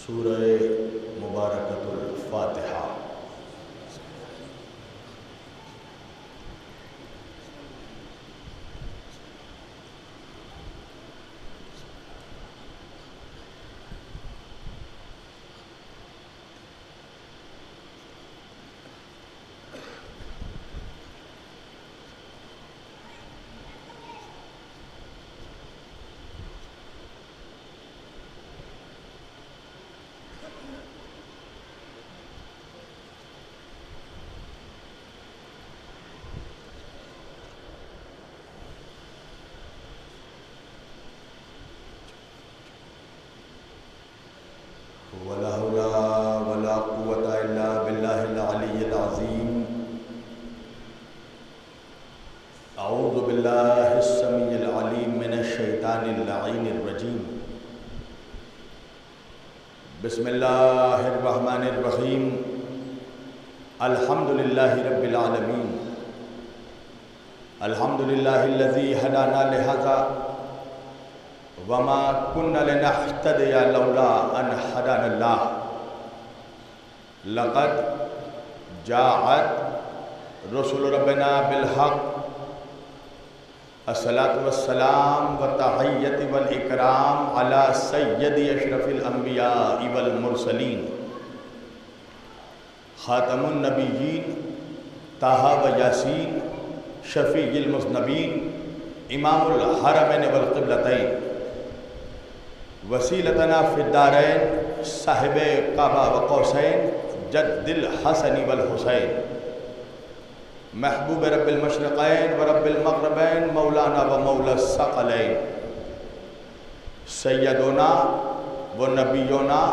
سورہ مبارکۃ الفاتحہ۔ ولا حول ولا قوة إلا بالله العلي العظيم۔ أعوذ بالله السميع العليم من الشيطان اللعين الرجيم۔ بسم الله الرحمن الرحيم۔ الحمد لله رب العالمين۔ الحمد لله الذي هدانا لهذا وما كنا لنهتدي لولا أن هدانا الله۔ لقد جاءت رسل ربنا بالحق۔ الصلاة والسلام والتحية والإكرام على سيد أشرف الأنبياء والمرسلين خاتم النبيين طه وياسين شفيع المذنبين إمام الحرمين والقبلتين وسیلتنا فی الدارین صاحب قبا و قوسین جد الحسن والحسین محبوب رب المشرقین و رب المغربین مولانا و مولا الثقلین سیدنا و نبینا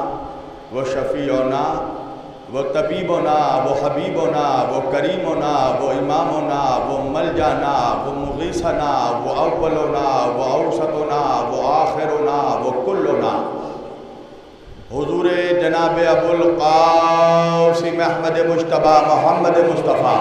و شفیعنا و طبیبنا و حبیبنا و کریمنا و امامنا و ملجانا و مغیثنا و اولنا و اوسطنا و آخرنا و کلنا حضور جناب ابو القاسم احمد مجتبی محمد مصطفیٰ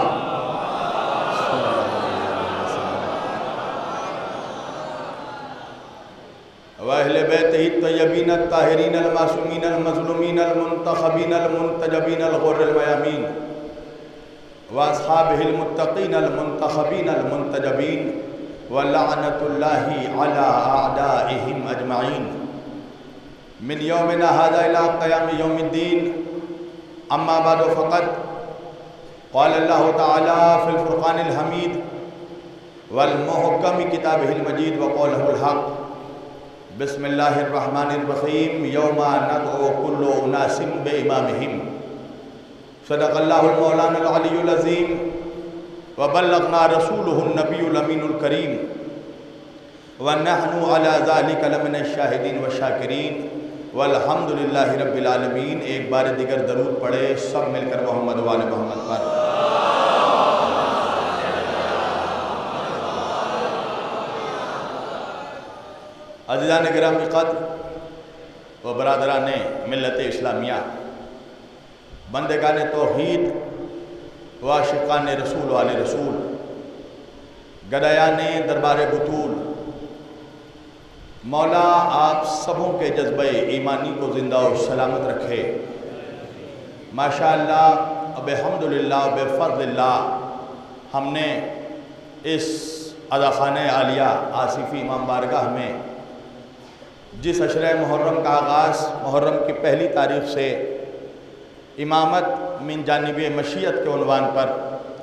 وأهل بيته الطيبين الطاهرين المعصومين المظلومين المنتخبين المنتجبين الغر الميامين وأصحابه المتقين المنتخبين المنتجبين ولعنة الله على أعدائهم أجمعين من يومنا هذا إلى قيام يوم الدين۔ أما بعد فقد قال الله تعالى في الفرقان الحميد والمحكم كتابه المجيد وقوله الحق۔ بسم اللہ الرحمن الرحیم۔ یوم ندعو کل اناس بامامہم۔ صدق اللہ المولانا العلی العظیم وبلغنا رسولہ النبی الامین الکریم ونحن علی ذلک لمن الشاہدین والشاکرین والحمد للہ رب العالمین۔ ایک بار دیگر درود پڑھے سب مل کر محمد و آل محمد پر۔ عزیزان گرامی قدر و برادران ملت اسلامیہ، بندگان توحید و عاشقان رسول و آل رسول، گدایان دربار بطول، مولا آپ سبوں کے جذبہ ایمانی کو زندہ و سلامت رکھے۔ ماشاءاللہ بحمدللہ بفضل اللہ ہم نے اس عزاخانہ عالیہ آصفی امام بارگاہ میں جس عشرہ محرم کا آغاز محرم کی پہلی تاریخ سے امامت من جانب مشیت کے عنوان پر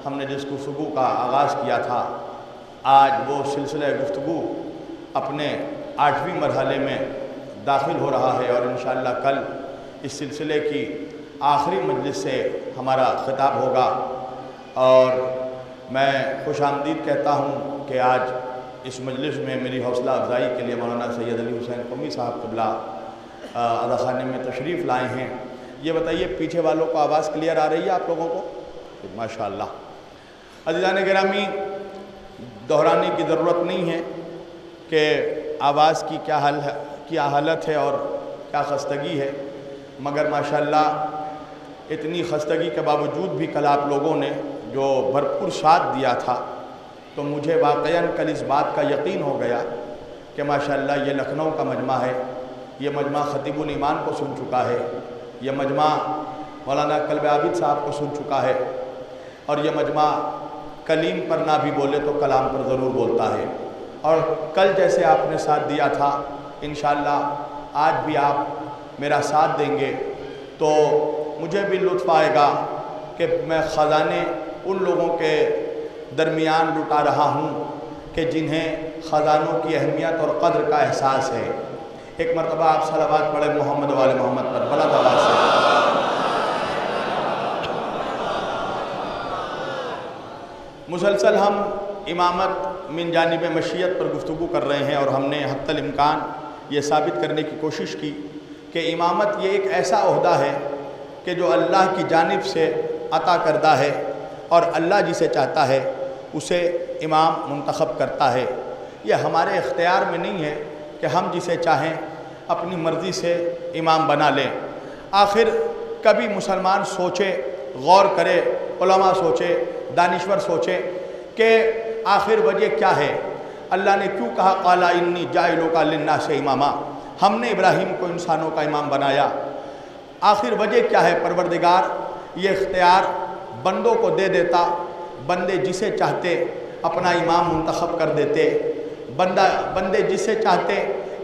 ہم نے جس گفتگو کا آغاز کیا تھا، آج وہ سلسلہ گفتگو اپنے 8ویں مرحلے میں داخل ہو رہا ہے، اور انشاءاللہ کل اس سلسلے کی آخری مجلس سے ہمارا خطاب ہوگا۔ اور میں خوش آمدید کہتا ہوں کہ آج اس مجلس میں میری حوصلہ افزائی کے لیے مولانا سید علی حسین قمی صاحب قبلہ عزاخانے میں تشریف لائے ہیں۔ یہ بتائیے پیچھے والوں کو آواز کلیئر آ رہی ہے آپ لوگوں کو؟ ماشاءاللہ۔ عزیزان گرامی، دہرانے کی ضرورت نہیں ہے کہ آواز کی کیا حالت ہے اور کیا خستگی ہے، مگر ماشاءاللہ اتنی خستگی کے باوجود بھی کل آپ لوگوں نے جو بھرپور ساتھ دیا تھا، تو مجھے واقعاً کل اس بات کا یقین ہو گیا کہ ماشاءاللہ یہ لکھنؤ کا مجمع ہے، یہ مجمع خطیب الایمان کو سن چکا ہے، یہ مجمع مولانا قلب عابد صاحب کو سن چکا ہے، اور یہ مجمع کلیم پر نہ بھی بولے تو کلام پر ضرور بولتا ہے۔ اور کل جیسے آپ نے ساتھ دیا تھا، انشاءاللہ آج بھی آپ میرا ساتھ دیں گے تو مجھے بھی لطف آئے گا کہ میں خزانے ان لوگوں کے درمیان لٹا رہا ہوں کہ جنہیں خزانوں کی اہمیت اور قدر کا احساس ہے۔ ایک مرتبہ آپ صلوات پڑھیں محمد و آل محمد پر بلند آواز سے۔ مسلسل ہم امامت من جانب مشیت پر گفتگو کر رہے ہیں، اور ہم نے حتی الامکان یہ ثابت کرنے کی کوشش کی کہ امامت یہ ایک ایسا عہدہ ہے کہ جو اللہ کی جانب سے عطا کردہ ہے، اور اللہ جسے چاہتا ہے اسے امام منتخب کرتا ہے۔ یہ ہمارے اختیار میں نہیں ہے کہ ہم جسے چاہیں اپنی مرضی سے امام بنا لیں۔ آخر کبھی مسلمان سوچے، غور کرے، علماء سوچے، دانشور سوچے کہ آخر وجہ کیا ہے؟ اللہ نے کیوں کہا قال انی جاعلک للناس اماما؟ ہم نے ابراہیم کو انسانوں کا امام بنایا، آخر وجہ کیا ہے؟ پروردگار یہ اختیار بندوں کو دے دیتا، بندے جسے چاہتے اپنا امام منتخب کر دیتے، بندے جسے چاہتے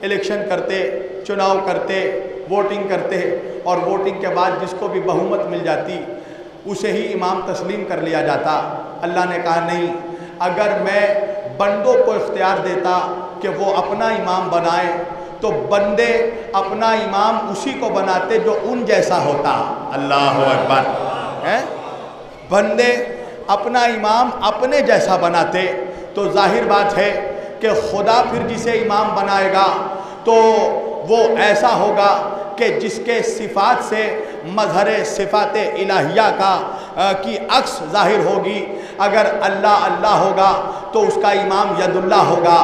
الیکشن کرتے، چناؤ کرتے، ووٹنگ کرتے، اور ووٹنگ کے بعد جس کو بھی بہومت مل جاتی اسے ہی امام تسلیم کر لیا جاتا۔ اللہ نے کہا نہیں، اگر میں بندوں کو اختیار دیتا کہ وہ اپنا امام بنائیں تو بندے اپنا امام اسی کو بناتے جو ان جیسا ہوتا۔ اللہ اکبر! بندے اپنا امام اپنے جیسا بناتے تو ظاہر بات ہے کہ خدا پھر جسے امام بنائے گا تو وہ ایسا ہوگا کہ جس کے صفات سے مظہر صفات الہیہ کی عکس ظاہر ہوگی۔ اگر اللہ اللہ ہوگا تو اس کا امام ید اللہ ہوگا،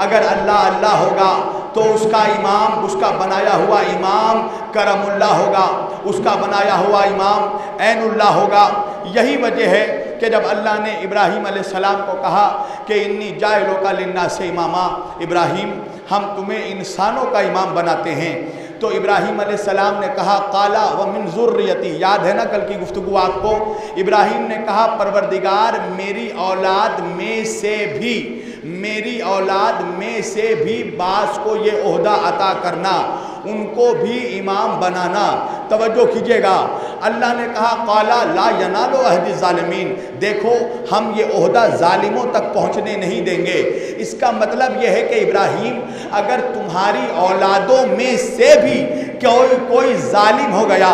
اگر اللہ اللہ ہوگا تو اس کا امام، اس کا بنایا ہوا امام کرم اللہ ہوگا، اس کا بنایا ہوا امام عین اللہ ہوگا۔ یہی وجہ ہے کہ جب اللہ نے ابراہیم علیہ السلام کو کہا کہ انی جاعلک للناس اماما، ابراہیم ہم تمہیں انسانوں کا امام بناتے ہیں، تو ابراہیم علیہ السلام نے کہا قال ومن ذریتی، یاد ہے نا کل کی گفتگو آپ کو؟ ابراہیم نے کہا پروردگار میری اولاد میں سے بھی بعض کو یہ عہدہ عطا کرنا، ان کو بھی امام بنانا۔ توجہ کیجئے گا، اللہ نے کہا قال لا ینال عہد الظالمین، دیکھو ہم یہ عہدہ ظالموں تک پہنچنے نہیں دیں گے۔ اس کا مطلب یہ ہے کہ ابراہیم اگر تمہاری اولادوں میں سے بھی کوئی ظالم ہو گیا،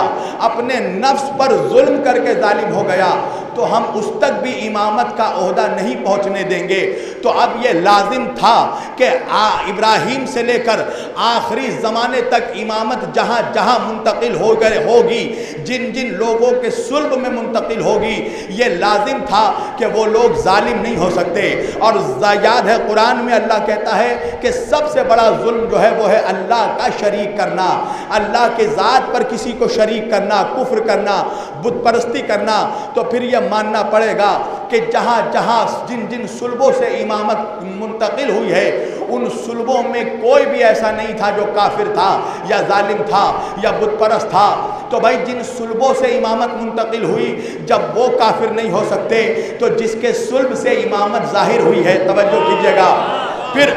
اپنے نفس پر ظلم کر کے ظالم ہو گیا، تو ہم اس تک بھی امامت کا عہدہ نہیں پہنچنے دیں گے۔ تو اب یہ لازم تھا کہ ابراہیم سے لے کر آخری زمانے تک امامت جہاں جہاں منتقل ہوگی، جن جن لوگوں کے صلب میں منتقل ہوگی، یہ لازم تھا کہ وہ لوگ ظالم نہیں ہو سکتے۔ اور یاد ہے قرآن میں اللہ کہتا ہے کہ سب سے بڑا ظلم جو ہے وہ ہے اللہ کا شریک کرنا، اللہ کے ذات پر کسی کو شریک کرنا، کفر کرنا، بت پرستی کرنا۔ تو پھر یہ ماننا پڑے گا کہ جہاں جہاں جن جن صلبوں سے امامت منتقل ہوئی ہے، ان صلبوں میں کوئی بھی ایسا نہیں تھا جو کافر تھا یا ظالم تھا یا بت پرست تھا۔ تو بھائی جن صلبوں سے امامت منتقل ہوئی، جب وہ کافر نہیں ہو سکتے تو جس کے صلب سے امامت ظاہر ہوئی ہے، توجہ کیجئے گا، پھر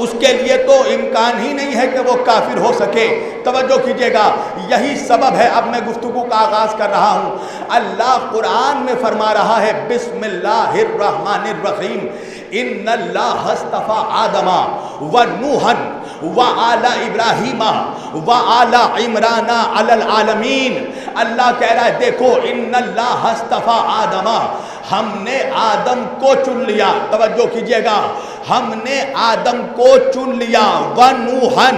اس کے لیے تو امکان ہی نہیں ہے کہ وہ کافر ہو سکے۔ توجہ کیجئے گا، یہی سبب ہے اب میں گفتگو کا آغاز کر رہا ہوں۔ اللہ قرآن میں فرما رہا ہے بسم اللہ الرحمن الرحیم، ان اللہ اصطفیٰ آدم و نوحا و آل ابراہیم و آل عمران علی العالمین۔ اللہ کہہ رہا ہے دیکھو ان اللہ اصطفیٰ آدم، ہم نے آدم کو چن لیا۔ توجہ کیجئے گا، ہم نے آدم کو چن لیا، و نوحا،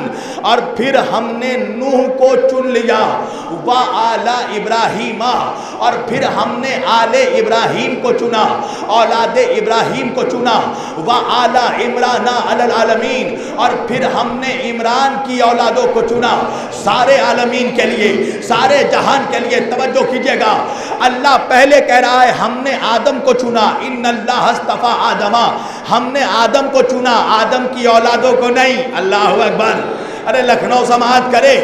اور پھر ہم نے نوح کو چن لیا، و آل ابراہیم، اور پھر ہم نے آل ابراہیم کو چنا، اولاد ابراہیم کو چنا، و آل عمران علی العالمین، اور پھر ہم نے عمران کی اولادوں کو چنا، سارے عالمین کے لیے، سارے جہان کے لیے۔ توجہ کیجئے گا، اللہ پہلے کہہ رہا ہے ہم نے آدم کو چنا، ان اللہ اصطفیٰ آدم، ہم نے آدم کو چنا، آدم کی اولادوں کو نہیں۔ اللہ اکبر! ارے لکھنؤ سماعت کرے.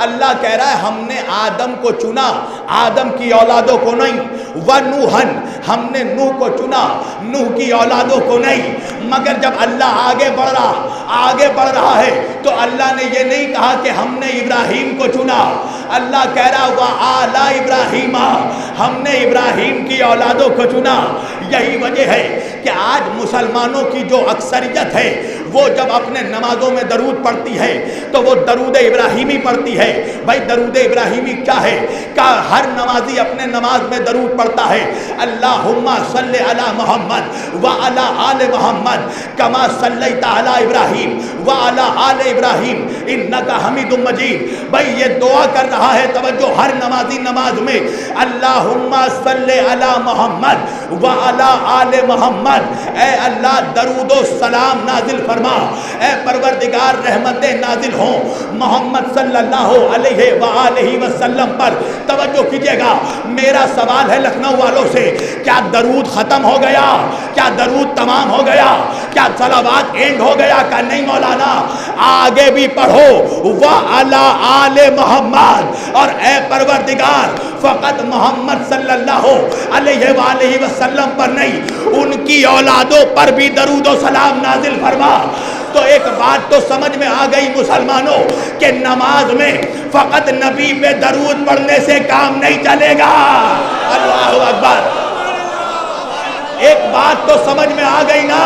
اللہ کہہ رہا ہے ہم نے آدم کو چنا, آدم کی اولادوں کو نہیں. وَنُوحًا, ہم نے نوح کو چنا, نوح کی اولادوں کو نہیں. مگر جب اللہ آگے بڑھ رہا ہے تو اللہ نے یہ نہیں کہا کہ ہم نے ابراہیم کو چنا. اللہ کہہ رہا وَآلَ ابراہیم, ہم نے ابراہیم کی اولادوں کو چنا. یہی وجہ ہے کہ آج مسلمانوں کی جو اکثریت ہے وہ جب اپنے نمازوں میں درود پڑھتی ہے تو وہ درود ابراہیمی پڑھتی ہے. بھائی درود ابراہیمی کیا ہے؟ کہ ہر نمازی اپنے نماز میں درود پڑھتا ہے, اللہم صلی علی محمد وعلی آل محمد کما صلیت علی ابراہیم وعلی آل ابراہیم انک حمید مجید. بھائی یہ دعا کر رہا ہے, توجہ, ہر نمازی نماز میں اللہم صلی علی محمد وعلی آل محمد, اے اللہ درود و سلام نازل فرما, اے پروردگار رحمتیں نازل ہوں محمد صلی اللہ علیہ وآلہ وسلم پر. توجہ کیجئے گا, میرا سوال ہے لکھنؤ والوں سے, کیا درود ختم ہو گیا؟ کیا درود تمام ہو گیا؟ کیا صلوات اینڈ ہو گیا؟ کہ نہیں مولانا, آگے بھی پڑھو وعلی آل محمد, اور اے پروردگار فقط محمد صلی اللہ علیہ وآلہ وسلم پر نہیں, ان کی اولادوں پر بھی درود و سلام نازل فرما. تو ایک بات تو سمجھ میں آ گئی مسلمانوں کہ نماز میں فقط نبی پہ درود پڑھنے سے کام نہیں چلے گا. اللہ اکبر. ایک بات تو سمجھ میں آ گئی نا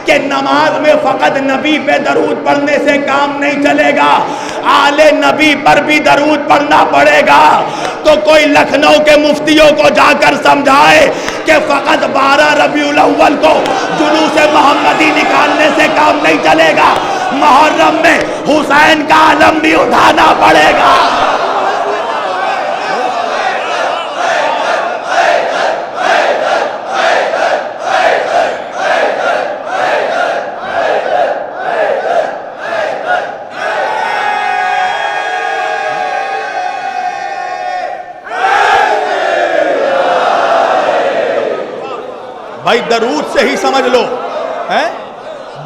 کہ نماز میں فقط نبی پہ درود پڑھنے سے کام نہیں چلے گا, آل نبی پر بھی درود پڑھنا پڑے گا. تو کوئی لکھنؤ کے مفتیوں کو جا کر سمجھائے کہ فقط 12 ربیع الاول کو جلوس محمدی نکالنے سے کام نہیں چلے گا, محرم میں حسین کا علم بھی اٹھانا پڑے گا. بھائی درود سے ہی سمجھ لو,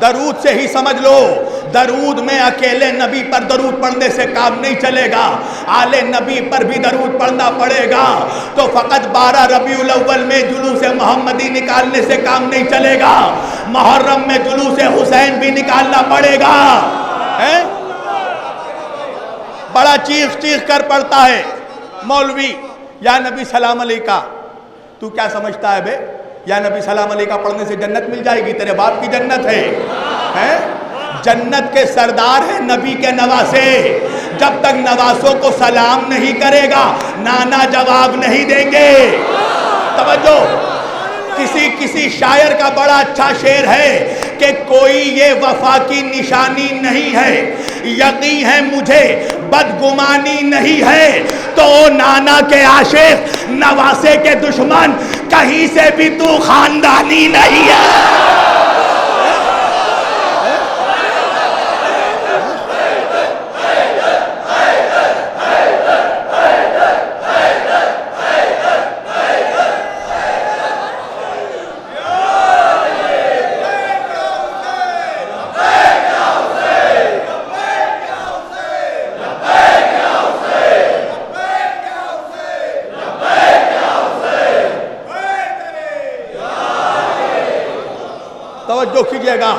درود سے ہی سمجھ لو, درود میں اکیلے نبی پر درود پڑھنے سے کام نہیں چلے گا, آل نبی پر بھی درود پڑھنا پڑے گا. تو فقط 12 ربیع الاول میں جلوس محمدی نکالنے سے کام نہیں چلے گا, محرم میں جلوس حسین بھی نکالنا پڑے گا. بڑا چیخ چیخ کر پڑھتا ہے مولوی یا نبی سلام علیکہ. تو کیا سمجھتا ہے بے, یا نبی سلام علیکہ پڑھنے سے جنت مل جائے گی؟ تیرے باپ کی جنت ہے. جنت کے سردار ہیں نبی کے نواسے. جب تک نواسوں کو سلام نہیں کرے گا نانا جواب نہیں دیں گے. توجہ, کسی شاعر کا بڑا اچھا شعر ہے کہ کوئی یہ وفا کی نشانی نہیں ہے, یقین ہے مجھے بدگمانی نہیں ہے. تو نانا کے عاشق نواسے کے دشمن کہیں سے بھی تو خاندانی نہیں ہے. توجہ کیجئے گا,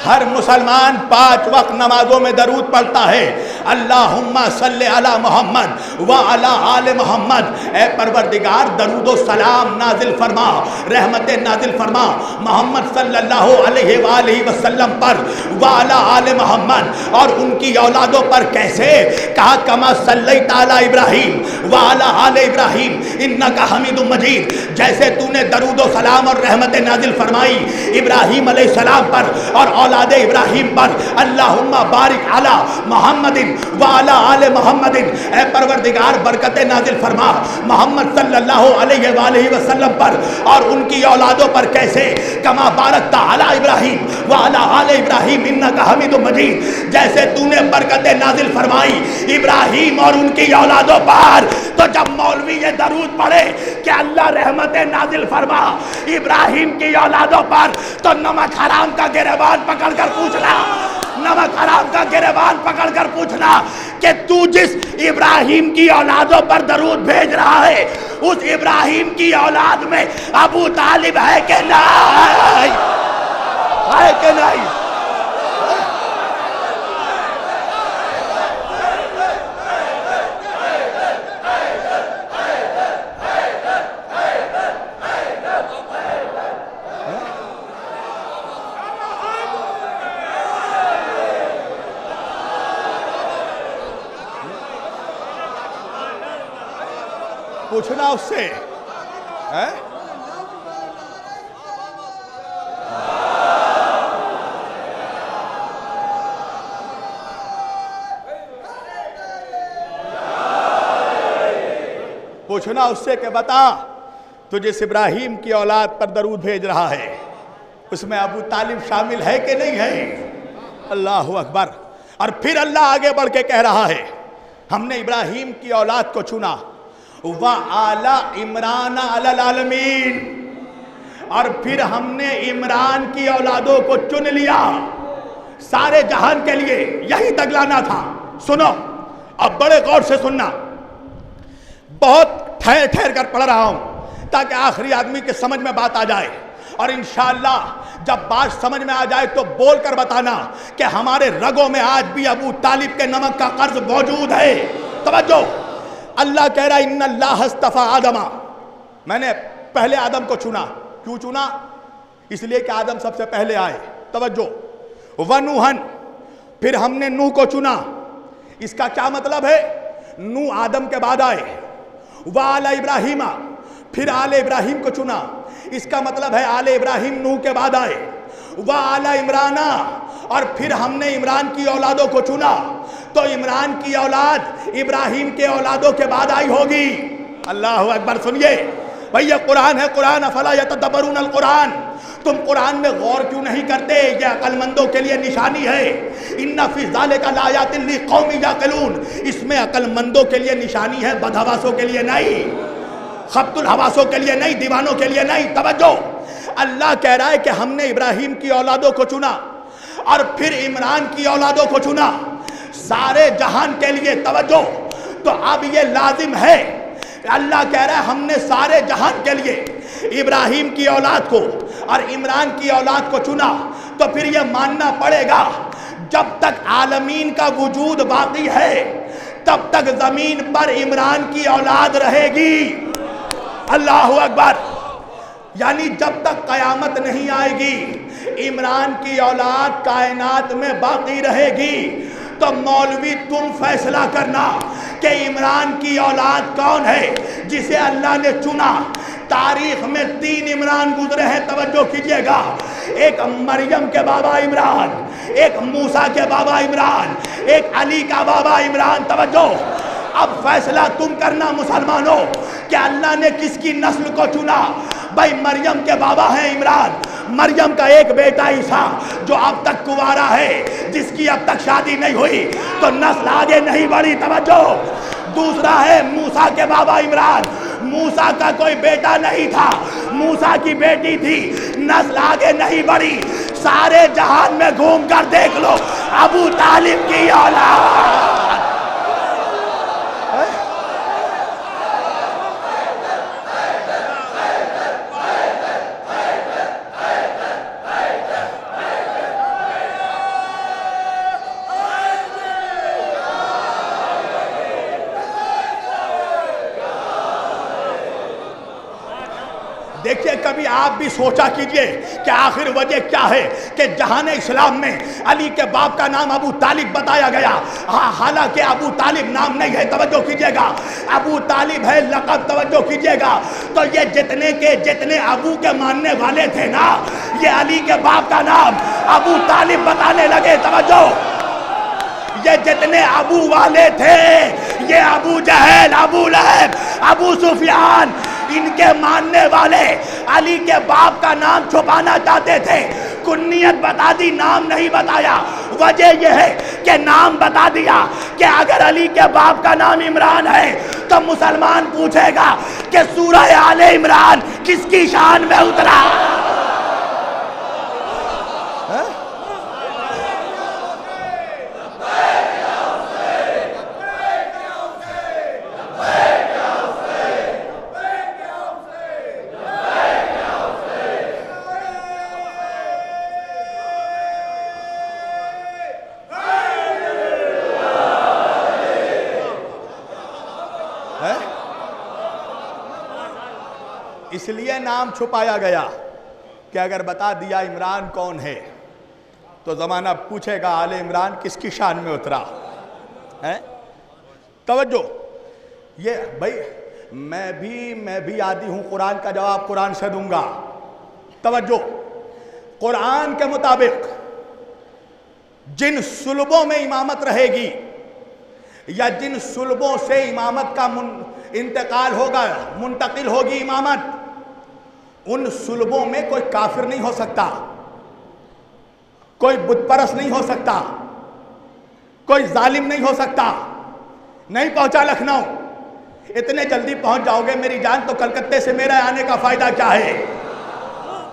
ہر مسلمان 5 وقت نمازوں میں درود پڑھتا ہے, اللہم صلی علی محمد وعلی آل محمد. اے پروردگار درود و سلام نازل فرما, رحمت نازل فرما محمد صلی اللہ علیہ وآلہ وسلم پر, وعلی آل محمد, اور ان کی اولادوں پر. کیسے کہا؟ کما صلیت علی ابراہیم وعلی آل ابراہیم انک حمید مجید. جیسے تو نے درود و سلام اور رحمت نازل فرمائی ابراہیم علیہ السلام پر اور اولاد ابراہیم پر, اللہم بارک علی محمد وعلی آل محمد. اے پروردگار برکت نازل فرما محمد صلی اللہ علیہ وآلہ وسلم پر اور ان کی اولادوں پر. کیسے؟ کما بارکت علی ابراہیم وعلی آل ابراہیم انک حمید مجید. جیسے تو نے برکت نازل فرمائی ابراہیم اور ان کی اولادوں پر. تو جب مولوی یہ درود پڑھے کہ اللہ رحمت نازل فرما ابراہیم کی اولادوں پر, تو نمک حرام کا گریبان پکڑ کر پوچھنا, نمک حرام السلام کا گریبان پکڑ کر پوچھنا کہ تو جس ابراہیم کی اولادوں پر درود بھیج رہا ہے اس ابراہیم کی اولاد میں ابو طالب ہے کہ نہیں؟ ہے کہ نہیں؟ پوچھنا اس سے پوچھنا اس سے کہ بتا تو جس ابراہیم کی اولاد پر درود بھیج رہا ہے اس میں ابو طالب شامل ہے کہ نہیں ہے؟ اللہ اکبر۔ اور پھر اللہ آگے بڑھ کے کہہ رہا ہے ہم نے ابراہیم کی اولاد کو چنا وَآلَ عمران عَلَى الْعَالَمِينَ، اور پھر ہم نے عمران کی اولادوں کو چن لیا سارے جہان کے لیے۔ یہی تگلانا تھا۔ سنو اب بڑے غور سے سننا، بہت ٹھہر ٹھہر کر پڑھ رہا ہوں تاکہ آخری آدمی کے سمجھ میں بات آ جائے، اور انشاءاللہ جب بات سمجھ میں آ جائے تو بول کر بتانا کہ ہمارے رگوں میں آج بھی ابو طالب کے نمک کا قرض موجود ہے۔ توجہ، اللہ کہہ رہا ہے ان اللہ اصطفیٰ آدم، میں نے پہلے آدم کو چنا۔ کیوں چنا؟ اس لیے کہ آدم سب سے پہلے آئے۔ توجہ، ونوحن، پھر ہم نے نوح کو چنا۔ اس کا کیا مطلب ہے؟ نوح آدم کے بعد آئے۔ وآل ابراہیم، پھر آل ابراہیم کو چنا۔ اس کا مطلب ہے آل ابراہیم نوح کے بعد آئے۔ وآل عمران، اور پھر ہم نے عمران کی اولادوں کو چنا، تو عمران کی اولاد ابراہیم کے اولادوں کے بعد آئی ہوگی۔ اللہ اکبر۔ سنیے بھئی، یہ قرآن ہے، قرآن افلا یتدبرون القرآن، تم قرآن میں غور کیوں نہیں کرتے؟ یہ عقل مندوں کے لیے نشانی ہے۔ ان فی ذالک لآیات لقوم یعقلون، اس میں عقل مندوں کے لیے نشانی ہے، بدحواسوں کے لیے نہیں، خبط الحواسوں کے لیے نہیں، دیوانوں کے لیے نہیں۔ توجہ، اللہ کہہ رہا ہے کہ ہم نے ابراہیم کی اولادوں کو چنا اور پھر عمران کی اولادوں کو چنا سارے جہان کے لیے۔ توجہ، تو اب یہ لازم ہے، اللہ کہہ رہا ہے ہم نے سارے جہان کے لیے ابراہیم کی اولاد کو اور عمران کی اولاد کو چنا، تو پھر یہ ماننا پڑے گا جب تک عالمین کا وجود باقی ہے تب تک زمین پر عمران کی اولاد رہے گی۔ اللہ اکبر۔ یعنی جب تک قیامت نہیں آئے گی عمران کی اولاد کائنات میں باقی رہے گی۔ تو مولوی تم فیصلہ کرنا کہ عمران کی اولاد کون ہے جسے اللہ نے چنا۔ تاریخ میں 3 عمران گزرے ہیں، توجہ کیجئے گا۔ ایک مریم کے بابا عمران، ایک موسیٰ کے بابا عمران، ایک علی کا بابا عمران۔ توجہ، اب فیصلہ تم کرنا مسلمانوں کہ اللہ نے کس کی نسل کو چنا۔ بھائی مریم کے بابا ہیں عمران، مریم کا ایک بیٹا عیسیٰ جو اب تک کنوارا ہے، جس کی اب تک شادی نہیں ہوئی، تو نسل آگے نہیں بڑھی۔ توجہ، دوسرا ہے موسیٰ کے بابا عمران، موسیٰ کا کوئی بیٹا نہیں تھا، موسیٰ کی بیٹی تھی، نسل آگے نہیں بڑھی۔ سارے جہان میں گھوم کر دیکھ لو ابو طالب کی اولاد۔ دیکھیے، کبھی آپ بھی سوچا کیجئے کہ آخر وجہ کیا ہے کہ جہان اسلام میں علی کے باپ کا نام ابو طالب بتایا گیا، حالانکہ ابو طالب نام نہیں ہے۔ توجہ کیجئے گا، ابو طالب ہے لقب۔ توجہ کیجئے گا، تو یہ جتنے کے جتنے ابو کے ماننے والے تھے نا، یہ علی کے باپ کا نام ابو طالب بتانے لگے۔ توجہ، یہ جتنے ابو والے تھے، یہ ابو جہل، ابو لہب، ابو سفیان، ان کے ماننے والے علی کے باپ کا نام چھپانا چاہتے تھے۔ کنیت بتا دی، نام نہیں بتایا۔ وجہ یہ ہے کہ نام بتا دیا کہ اگر علی کے باپ کا نام عمران ہے تو مسلمان پوچھے گا کہ سورہ آل عمران کس کی شان میں اترا۔ اس لیے نام چھپایا گیا کہ اگر بتا دیا عمران کون ہے تو زمانہ پوچھے گا آل عمران کس کی شان میں اترا ہے؟ توجہ، یہ بھائی میں بھی عادی ہوں، قرآن کا جواب قرآن سے دوں گا۔ توجہ، قرآن کے مطابق جن صلبوں میں امامت رہے گی یا جن صلبوں سے امامت کا انتقال ہوگا، منتقل ہوگی امامت، ان صلبوں میں کوئی کافر نہیں ہو سکتا، کوئی بت پرست نہیں ہو سکتا، کوئی ظالم نہیں ہو سکتا۔ نہیں پہنچا لکھنؤ، اتنے جلدی پہنچ جاؤ گے میری جان تو کلکتے سے میرا آنے کا فائدہ کیا ہے؟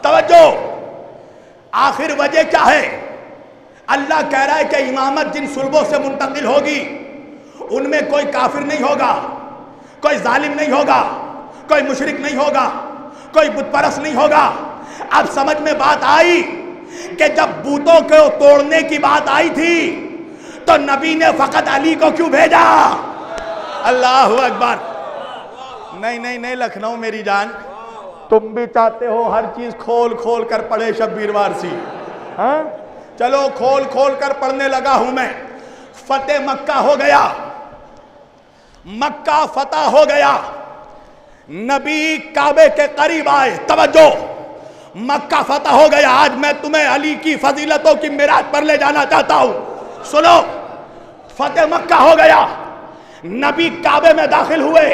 توجہ، آخر وجہ کیا ہے؟ اللہ کہہ رہا ہے کہ امامت جن صلبوں سے منتقل ہوگی ان میں کوئی کافر نہیں ہوگا، کوئی ظالم نہیں ہوگا، کوئی مشرک نہیں ہوگا، کوئی بت پرست نہیں ہوگا۔ اب سمجھ میں بات آئی کہ جب بتوں کو توڑنے کی بات آئی تھی تو نبی نے فقط علی کو کیوں بھیجا؟ اللہ اکبر۔ نہیں لکھنؤ میری جان، تم بھی چاہتے ہو ہر چیز کھول کھول کر پڑھے شبیر وارسی؟ ہاں چلو کھول کھول کر پڑھنے لگا ہوں میں۔ فتح مکہ ہو گیا، مکہ فتح ہو گیا، نبی کعبے کے قریب آئے۔ توجہ، مکہ فتح ہو گیا۔ آج میں تمہیں علی کی فضیلتوں کی معراج پر لے جانا چاہتا ہوں۔ سنو، فتح مکہ ہو گیا، نبی کعبے میں داخل ہوئے،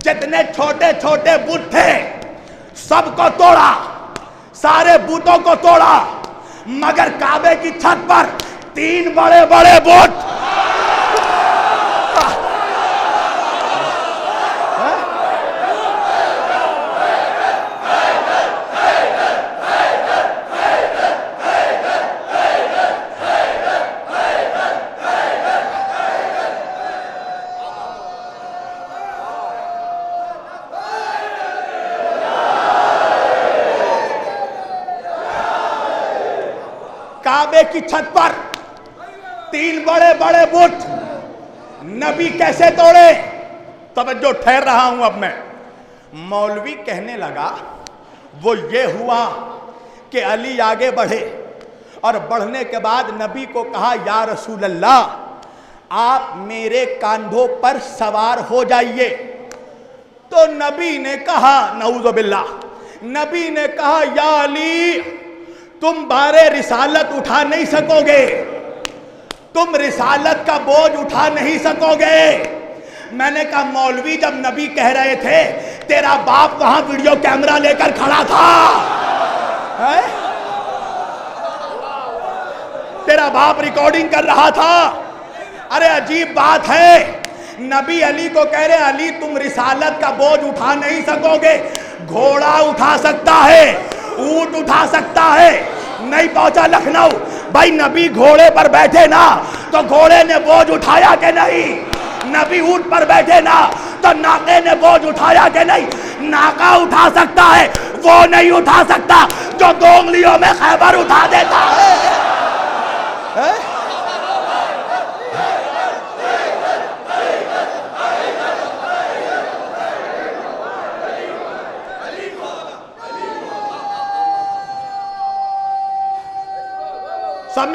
جتنے چھوٹے چھوٹے بت تھے سب کو توڑا، سارے بتوں کو توڑا، مگر کعبے کی چھت پر 3 بڑے بڑے بت۔ کعبے کی چھت پر 3 بڑے بڑے بت، نبی کیسے توڑے؟ توجہ، ٹھہر رہا ہوں اب میں۔ مولوی کہنے لگا وہ یہ ہوا کہ علی آگے بڑھے اور بڑھنے کے بعد نبی کو کہا یا رسول اللہ آپ میرے کاندھوں پر سوار ہو جائیے۔ تو نبی نے کہا نعوذ باللہ، نبی نے کہا یا علی تم بار رسالت اٹھا نہیں سکو گے، تم رسالت کا بوجھ اٹھا نہیں سکو گے۔ میں نے کہا مولوی جب نبی کہہ رہے تھے تیرا باپ وہاں ویڈیو کیمرہ لے کر کھڑا تھا، تیرا باپ ریکارڈنگ کر رہا تھا۔ ارے عجیب بات ہے، نبی علی کو کہہ رہے علی تم رسالت کا بوجھ اٹھا نہیں سکو گے، گھوڑا اٹھا سکتا ہے، اونٹ اٹھا سکتا ہے۔ نہیں پہنچا لکھنؤ، بھائی نبی گھوڑے پر بیٹھے نا تو گھوڑے نے بوجھ اٹھایا کہ نہیں؟ نبی اونٹ پر بیٹھے نا تو ناقے نے بوجھ اٹھایا کہ نہیں؟ ناقہ اٹھا سکتا ہے، وہ نہیں اٹھا سکتا جو 2 انگلیوں میں خیبر اٹھا دیتا ہے۔ سب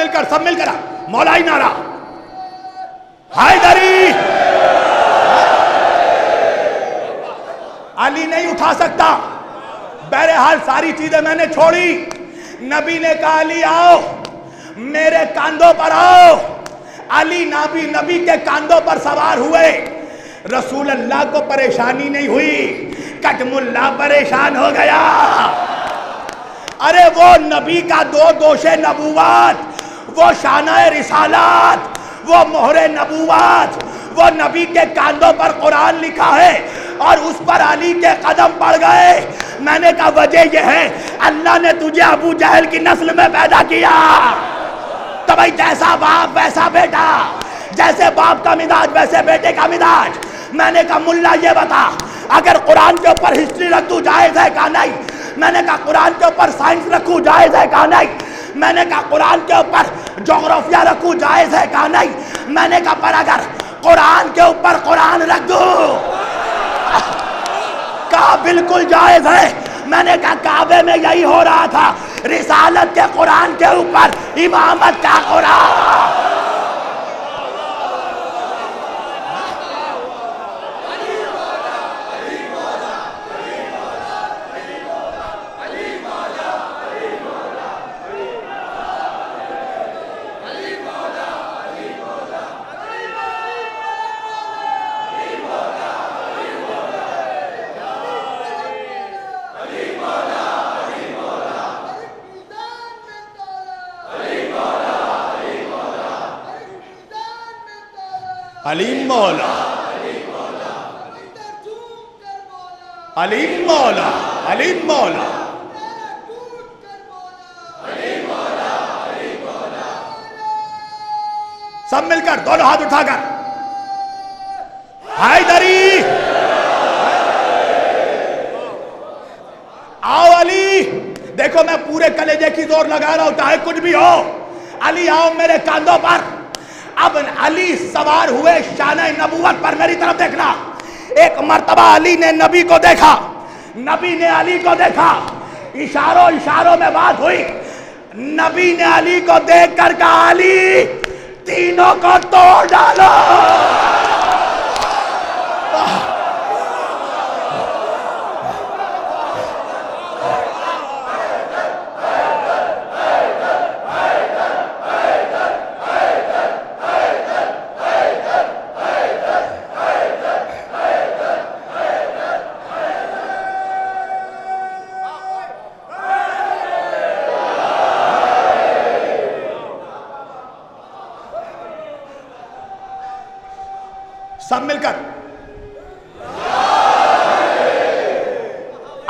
مل کر مولائی نعرہ حیدری۔ علی نہیں اٹھا سکتا۔ بہرحال ساری چیزیں میں نے چھوڑی، نبی نے کہا علی آؤ میرے کاندھوں پر آؤ۔ علی نبی کے کاندھوں پر سوار ہوئے۔ رسول اللہ کو پریشانی نہیں ہوئی، کٹم اللہ پریشان ہو گیا۔ ارے وہ نبی کا 2 دوشے نبوت، وہ شانہ رسالات، وہ مہر نبوت، وہ نبی کے کاندھوں پر قرآن لکھا ہے اور اس پر علی کے قدم پڑ گئے۔ میں نے کہا وجہ یہ ہے اللہ نے تجھے ابو جہل کی نسل میں پیدا کیا، تو بھائی جیسا باپ ویسا بیٹا، جیسے باپ کا مزاج ویسے بیٹے کا مزاج۔ میں نے کہا ملا یہ بتا اگر قرآن کے اوپر ہسٹری رکھ دوں جائز ہے کہا نہیں؟ میں نے کہا قرآن کے اوپر سائنس رکھوں جائز ہے کہا نہیں؟ میں نے کہا قرآن کے اوپر جغرافیہ رکھوں جائز ہے کہا نہیں؟ میں نے کہا پر اگر قرآن کے اوپر قرآن رکھ دوں کہا بالکل جائز ہے. میں نے کہا کعبے میں یہی ہو رہا تھا, رسالت کے قرآن کے اوپر امامت کا قرآن. علیم مولا, علیم مولا, علیم مولا. سب مل کر دونوں ہاتھ اٹھا کر حیدری, آؤ علی. دیکھو میں پورے کلیجے کی زور لگا رہا ہوں, چاہے کچھ بھی ہو. علی آؤ میرے کاندھوں پر. اب علی سوار ہوئے شانہ نبوت پر. میری طرف دیکھنا. ایک مرتبہ علی نے نبی کو دیکھا, نبی نے علی کو دیکھا, اشاروں میں بات ہوئی. نبی نے علی کو دیکھ کر کہا علی تینوں کو توڑ ڈالو. سب مل کر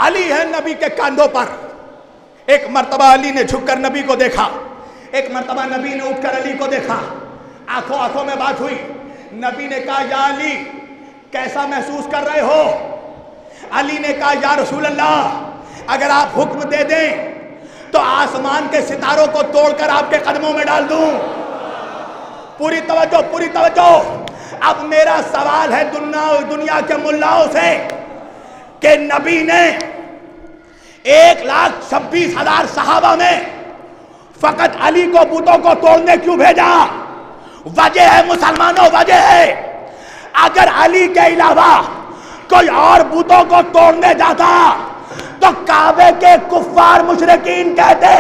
علی ہے نبی کے کاندھوں پر. ایک مرتبہ علی نے جھک کر نبی کو دیکھا, ایک مرتبہ نبی نے اٹھ کر علی کو دیکھا. آنکھوں میں بات ہوئی. نبی نے کہا یا علی کیسا محسوس کر رہے ہو؟ علی نے کہا یا رسول اللہ اگر آپ حکم دے دیں تو آسمان کے ستاروں کو توڑ کر آپ کے قدموں میں ڈال دوں. پوری توجہ, پوری توجہ. اب میرا سوال ہے دنیا کے ملاؤں سے کہ نبی نے 1,26,000 صحابہ میں فقط علی کو بتوں کو توڑنے کیوں بھیجا؟ وجہ ہے مسلمانوں, وجہ ہے. اگر علی کے علاوہ کوئی اور بتوں کو توڑنے جاتا تو کعبے کے کفار مشرکین کہتے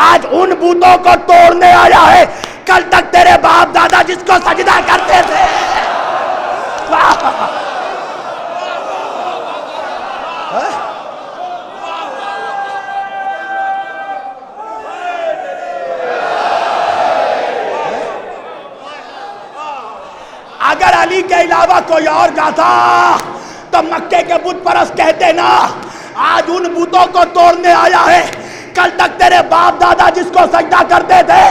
آج ان بتوں کو توڑنے آیا ہے, کل تک تیرے باپ دادا جس کو سجدہ کرتے تھے. اگر علی کے علاوہ کوئی اور جاتا تو مکے کے بت پرست کہتے نا آج ان بتوں کو توڑنے آیا ہے, کل تک تیرے باپ دادا جس کو سجدہ کرتے تھے.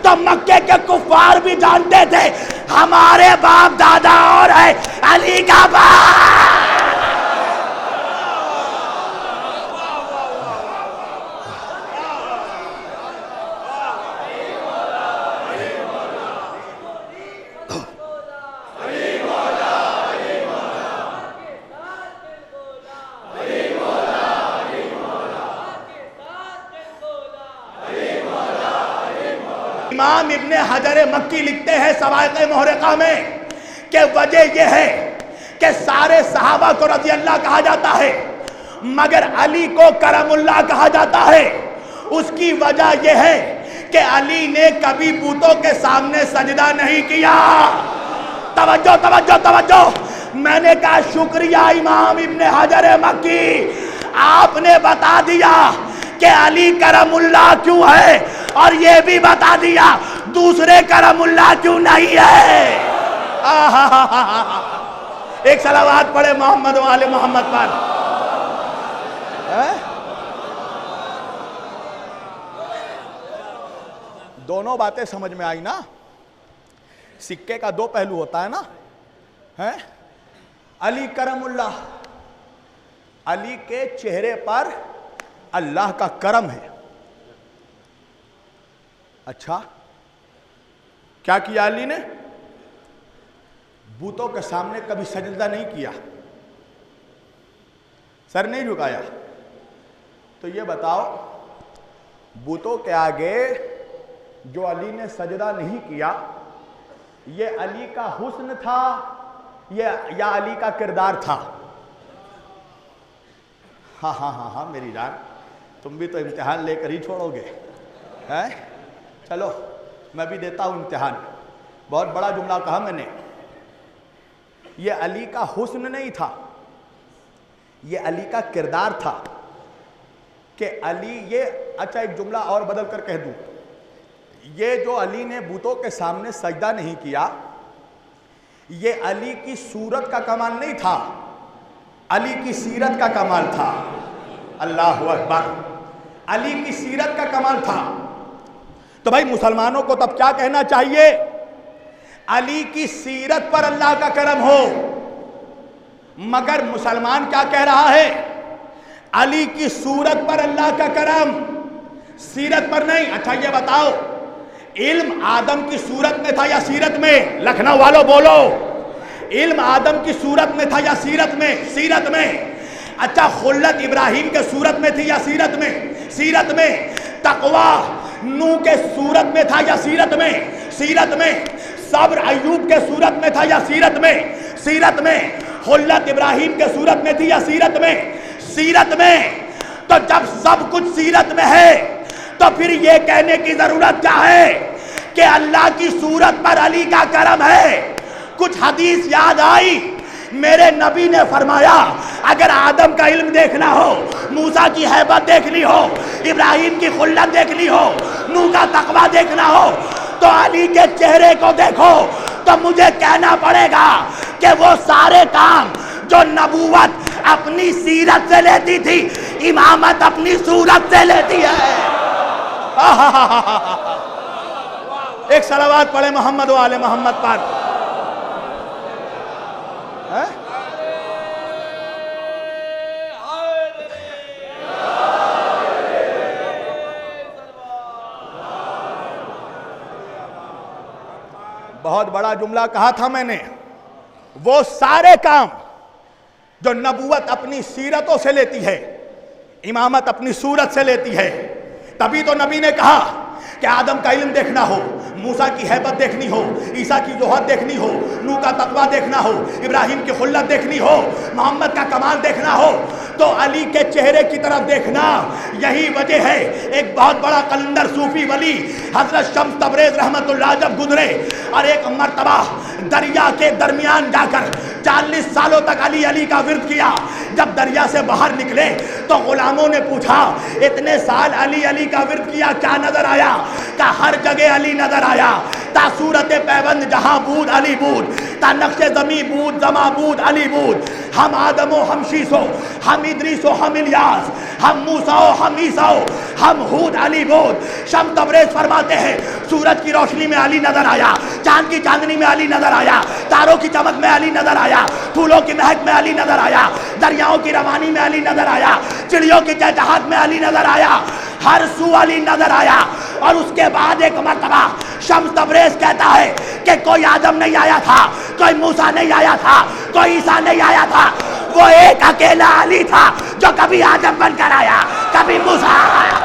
تو مکے کے کفار بھی جانتے تھے ہمارے باپ دادا اور ہے علی کا باپ. امام ابن حجر مکی لکھتے ہیں سوائق محرقہ میں کہ وجہ یہ ہے کہ سارے صحابہ کو رضی اللہ کہا جاتا ہے مگر علی کو کرم اللہ کہا جاتا ہے. اس کی وجہ یہ ہے کہ علی نے کبھی بتوں کے سامنے سجدہ نہیں کیا. توجہ توجہ توجہ. میں نے کہا شکریہ امام ابن حجر مکی, آپ نے بتا دیا کہ علی کرم اللہ کیوں ہے اور یہ بھی بتا دیا دوسرے کرم اللہ کیوں نہیں ہے. ایک صلوات پڑھے محمد و آل محمد پر. دونوں باتیں سمجھ میں آئی نا. سکے کا دو پہلو ہوتا ہے نا. علی کرم اللہ, علی کے چہرے پر اللہ کا کرم ہے. اچھا کیا کیا علی نے؟ بتوں کے سامنے کبھی سجدہ نہیں کیا. سر نہیں جھکایا. تو یہ بتاؤ بتوں کے آگے جو علی نے سجدہ نہیں کیا یہ علی کا حسن تھا یا علی کا کردار تھا؟ ہاں ہاں ہاں ہاں میری جان، تم بھی تو امتحان لے کر ہی چھوڑو گے. چلو میں بھی دیتا ہوں امتحان. بہت بڑا جملہ کہا میں نے. یہ علی کا حسن نہیں تھا، یہ علی کا کردار تھا کہ علی یہ اچھا ایک جملہ اور بدل کر کہہ دوں، یہ جو علی نے بتوں کے سامنے سجدہ نہیں کیا یہ علی کی صورت کا کمال نہیں تھا، علی کی سیرت کا کمال تھا. اللہ اکبر. علی کی سیرت کا کمال تھا. تو بھائی مسلمانوں کو تب کیا کہنا چاہیے؟ علی کی سیرت پر اللہ کا کرم ہو. مگر مسلمان کیا کہہ رہا ہے؟ علی کی صورت پر اللہ کا کرم، سیرت پر نہیں. اچھا یہ بتاؤ علم آدم کی صورت میں تھا یا سیرت میں؟ لکھنؤ والوں بولو، علم آدم کی صورت میں تھا یا سیرت میں؟ سیرت میں. اچھا خلت ابراہیم کے صورت میں تھی یا سیرت میں؟ سیرت میں. تقوی نوح کے صورت میں تھا یا سیرت میں؟ سیرت میں. صبر ایوب کے صورت میں تھا یا سیرت میں؟ سیرت میں. خلت ابراہیم کے صورت میں تھی یا سیرت میں؟ سیرت میں. تو جب سب کچھ سیرت میں ہے تو پھر یہ کہنے کی ضرورت کیا ہے کہ اللہ کی صورت پر علی کا کرم ہے؟ کچھ حدیث یاد آئی، میرے نبی نے فرمایا اگر آدم کا علم دیکھنا ہو، موسیٰ کی ہیبت دیکھنی ہو، ابراہیم کی خلت دیکھنی ہو، نوح کا تقویٰ دیکھنا ہو تو علی کے چہرے کو دیکھو. تو مجھے کہنا پڑے گا کہ وہ سارے کام جو نبوت اپنی سیرت سے لیتی تھی امامت اپنی صورت سے لیتی ہے. ایک صلوات پڑھے محمد و آل محمد پر. بہت بڑا جملہ کہا تھا میں نے، وہ سارے کام جو نبوت اپنی سیرتوں سے لیتی ہے امامت اپنی صورت سے لیتی ہے. تبھی تو نبی نے کہا کہ آدم کا علم دیکھنا ہو، موسیٰ کی ہیبت دیکھنی ہو، عیسیٰ کی زہد دیکھنی ہو، نوح کا تقویٰ دیکھنا ہو، ابراہیم کی خلت دیکھنی ہو، محمد کا کمال دیکھنا ہو تو علی کے چہرے کی طرف دیکھنا. یہی وجہ ہے ایک بہت بڑا قلندر صوفی ولی حضرت شمس تبریز رحمت اللہ جب گزرے اور ایک مرتبہ دریا کے درمیان جا کر 40 سالوں تک علی علی کا ورد کیا. جب دریا سے باہر نکلے تو غلاموں نے پوچھا اتنے سال علی علی کا ورد کیا کیا نظر آیا؟ کہ ہر جگہ علی نظر آیا. تا صورت پیوند جہاں بود علی بود، تا نقش زمیں بود زما بود علی بود. ہم آدم و ہم شیس و ہم ادریس و ہم الیاس، ہم موسیٰ و ہم عیسیٰ و ہم ہود علی بود. شمس تبریز فرماتے ہیں سورج کی روشنی میں علی نظر آیا، چاند کی چاندنی میں علی نظر آیا، تاروں کی چمک میں علی نظر آیا، پھولوں کی مہک میں علی نظر آیا، دریاؤں کی روانی میں علی نظر آیا، چڑیوں کی چہچہاہٹ میں علی نظر آیا، ہر سو علی نظر آیا. اور اس کے بعد ایک مرتبہ شمس تبریز کہتا ہے کہ کوئی آدم نہیں آیا تھا، کوئی موسیٰ نہیں آیا تھا، کوئی عیسیٰ نہیں آیا تھا، وہ ایک اکیلا علی تھا جو کبھی آدم بن کر آیا، کبھی موسیٰ آیا.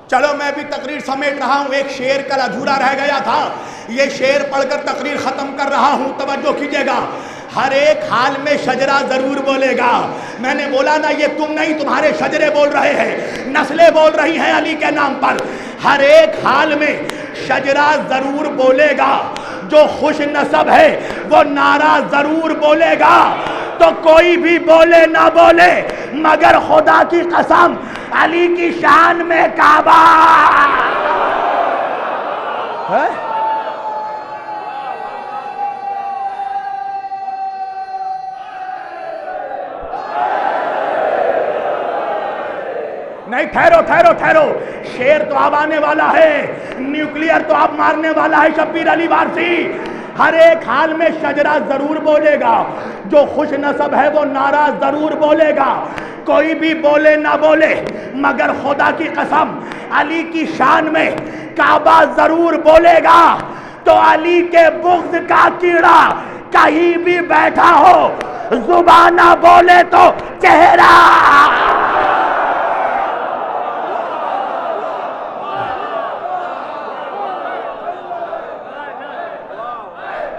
چلو میں بھی تقریر سمیٹ رہا ہوں، ایک شعر کل ادھورا رہ گیا تھا، یہ شعر پڑھ کر تقریر ختم کر رہا ہوں. توجہ کیجئے گا. ہر ایک حال میں شجرہ ضرور بولے گا. میں نے بولا نا یہ تم نہیں تمہارے شجرے بول رہے ہیں، نسلیں بول رہی ہیں علی کے نام پر. ہر ایک حال میں شجرہ ضرور بولے گا. جو خوش نسب ہے وہ نعرہ ضرور بولے گا. تو کوئی بھی بولے نہ بولے مگر خدا کی قسم علی کی شان میں کعبہ. نہیں ٹھہرو ٹھہرو ٹھہرو، شیر تو اب آنے والا ہے، نیوکلیئر تو اب مارنے والا ہے شبیر علی وارثی۔ ہر ایک حال میں شجرہ ضرور بولے گا، جو خوش نصب ہے وہ نعرہ ضرور بولے گا، کوئی بھی بولے نہ بولے مگر خدا کی قسم علی کی شان میں کعبہ ضرور بولے گا۔ تو علی کے بغض کا کیڑا کہیں بھی بیٹھا ہو، زبان نہ بولے تو چہرہ۔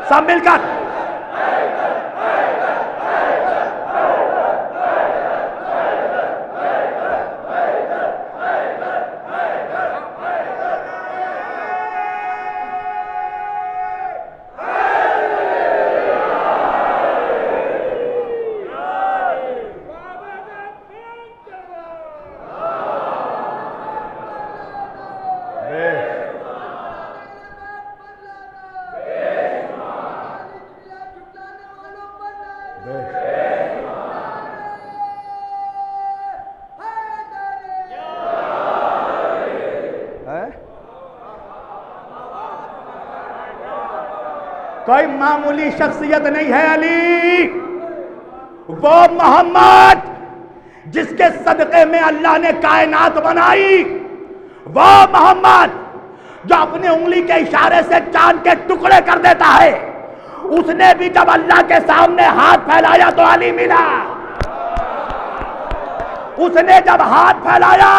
سب مل کر کوئی معمولی شخصیت نہیں ہے علی، وہ محمد جس کے صدقے میں اللہ نے کائنات بنائی، وہ محمد جو اپنے انگلی کے اشارے سے چاند کے ٹکڑے کر دیتا ہے، اس نے بھی جب اللہ کے سامنے ہاتھ پھیلایا تو علی ملا۔ اس نے جب ہاتھ پھیلایا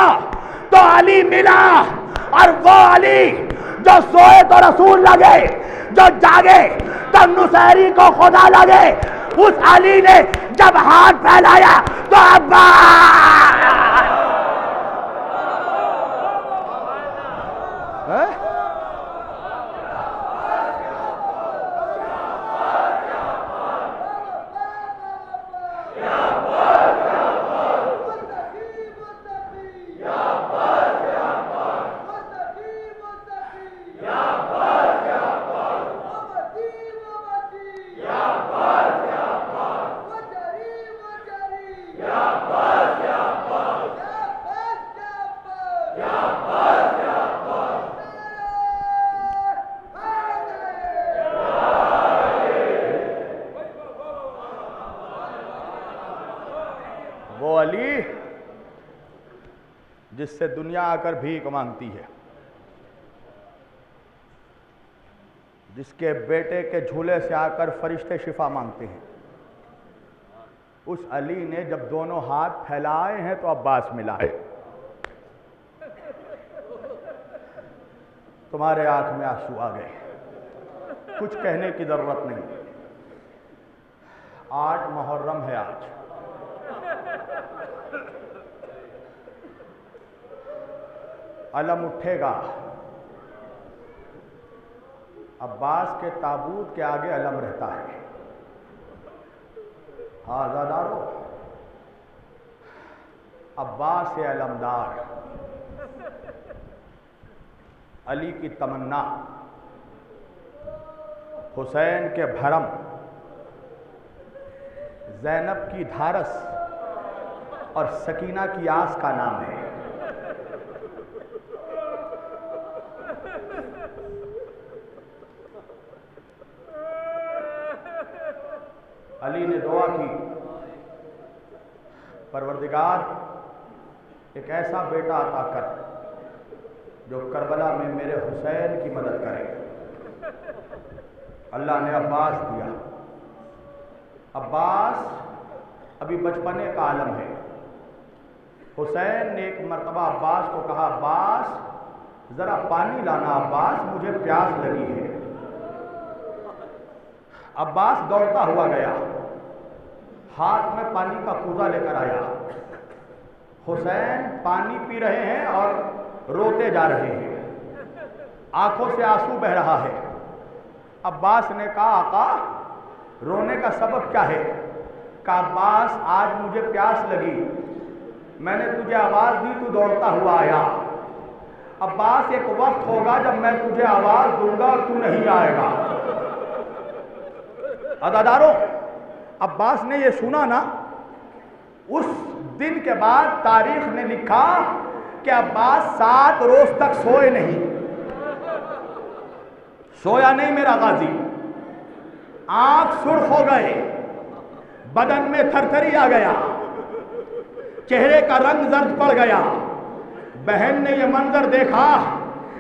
تو علی ملا، اور وہ علی جو سوئے تو رسول لگے، جو جاگے تو نصیری کو خدا لگے، اس علی نے جب ہاتھ پھیلایا تو وہ علی جس سے دنیا آ کر بھیک مانگتی ہے، جس کے بیٹے کے جھولے سے آ کر فرشتے شفا مانگتے ہیں، اس علی نے جب دونوں ہاتھ پھیلائے ہیں تو عباس ملا ہے۔ تمہارے آنکھ میں آنسو آ گئے، کچھ کہنے کی ضرورت نہیں۔ 8 محرم ہے آج، علم اٹھے گا، عباس کے تابوت کے آگے علم رہتا ہے۔ آزادارو، عباس علمدار، علی کی تمنا، حسین کے بھرم، زینب کی دھارس اور سکینہ کی آس کا نام ہے۔ علی نے دعا کی، پروردگار ایک ایسا بیٹا عطا کر جو کربلا میں میرے حسین کی مدد کرے۔ اللہ نے عباس دیا۔ عباس ابھی بچپنے کا عالم ہے۔ حسین نے ایک مرتبہ عباس کو کہا، عباس ذرا پانی لانا، عباس مجھے پیاس لگی ہے۔ عباس دوڑتا ہوا گیا، ہاتھ میں پانی کا کوزہ لے کر آیا۔ حسین پانی پی رہے ہیں اور روتے جا رہے ہیں، آنکھوں سے آنسو بہہ رہا ہے۔ عباس نے کہا، آقا رونے کا سبب کیا ہے؟ کہا، عباس آج مجھے پیاس لگی، میں نے تجھے آواز دی، تو دوڑتا ہوا آیا۔ عباس ایک وقت ہوگا جب میں تجھے آواز دوں گا اور تو نہیں آئے گا۔ عزادارو، عباس نے یہ سنا نا، اس دن کے بعد تاریخ نے لکھا کہ عباس 7 روز تک سوئے نہیں، سویا نہیں میرا غازی، آنکھ سرخ ہو گئے، بدن میں تھرتھری آ گیا، چہرے کا رنگ زرد پڑ گیا۔ بہن نے یہ منظر دیکھا،